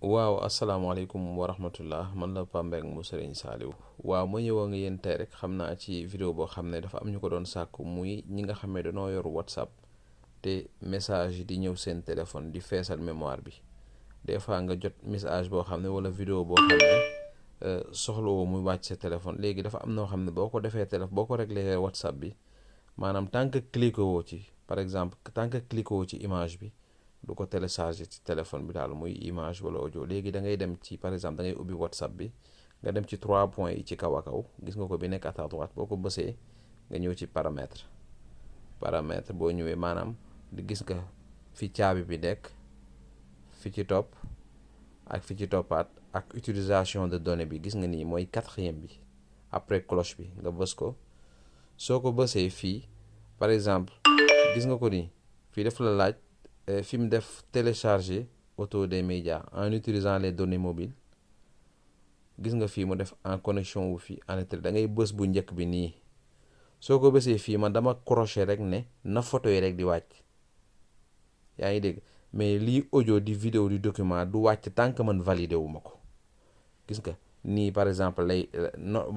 waaw asalaamaaleykum wa rahmatullah man la Pape Mbengue mu Serigne Saliou waaw ma ñëw nga yéen tey rek xam naa ci vidéo boo xam ne dafa am ñu ko doon sàkku muy ñi nga xam ne dañoo yor WhatsApp te message yi di ñëw seen téléphone di feesal mémoire bi des fois nga jot message boo xam ne wala vidéo boo xam ne soxlawoo muy wàcc sa téléphone léegi dafa am noo xam ne boo ko defee téléphone boo ko réglé WhatsApp bi maanaam tant que cliqué woo ci par exemple tant que cliqué woo ci image bi du ko télécharger ci téléphone bi daal muy image wala audio léegi da ngay dem ci par exemple da ngay ubbi WhatsApp bi nga dem ci 3 points yi ci kaw a kaw gis nga ko bi nekk à droite boo ko bësee nga ñëw ci paramètre boo ñëwee maanaam di gis nga fi caabi bi nekk fi ci topp ak fi ci toppaat ak utilisation de données bi gis nga nii mooy 4e bi après cloche bi nga bës ko soo ko bësee fii par exemple gis nga ko nii fii daf la laaj fi mu def télécharger auto des médias en utilisant les données mobiles gis nga fii mu def en connexion wu fii en Ethernet da ngay bës bu njëkk bi nii soo ko bësee fii man dama crochet rek ne na photo yi rek di wàcc yaa ngi dégg mais lii audio di vidéo di document du wàcc tant que man validé wu ma ko gis nga nii par exemple lay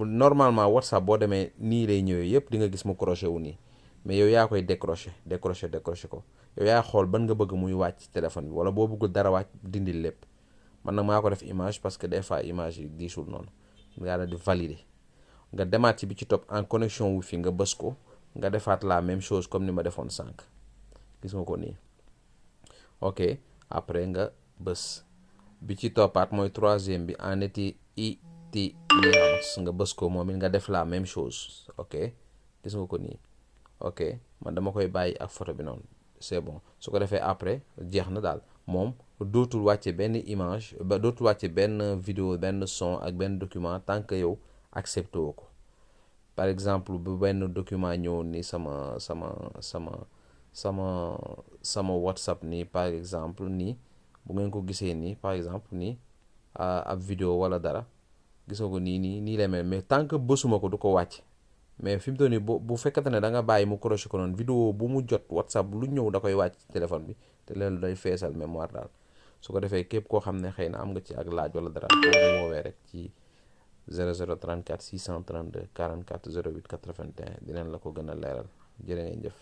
normalement WhatsApp boo demee nii lay ñëwee yëpp di nga gis mu crochet wu nii mais yow yaa koy décrocher ko yow yaa xool ban nga bëgg muy wàcc téléphone bi wala boo bëggul dara wàcc dindil lépp man nag maa ko def image parce que des fois image yi diisul noonu nga daal di valider nga demaat ci bi ci topp en connexion wi fi nga bës ko nga defaat la même chose comme ni ma defoon sànq gis nga ko nii ok après nga bës bi ci toppaat mooy 3e bi en itinérance nga bës ko moom it nga def la même chose ok gis nga ko nii ok man dama koy bàyyi ak photo bi noonu c'est bon su ko defee après jeex na daal moom dootul wàcce benn image ba dootul wàcce benn vidéo benn son ak benn document tant que yow accepté woo ko par exemple bu benn document ñëwoon ni sama WhatsApp nii par exemple nii bu ngeen ko gisee nii par exemple nii ab vidéo wala dara gis nga ko nii lay mel mais tant que bësuma ko du ko wàcc mais fi mu toll nii bu fekkate ne da nga bàyyi mu crochet ko noonu vidéo bu mu jot WhatsApp lu ñëw da koy wàcc ci téléphone bi te loolu day feesal mémoire daal su ko defee képp koo xam ne xëy na am nga ci ak laaj wala dara boo woowee rek ci 0034 632 44 08 81 dinañ la ko gën a leeral jërë ngeen jëf.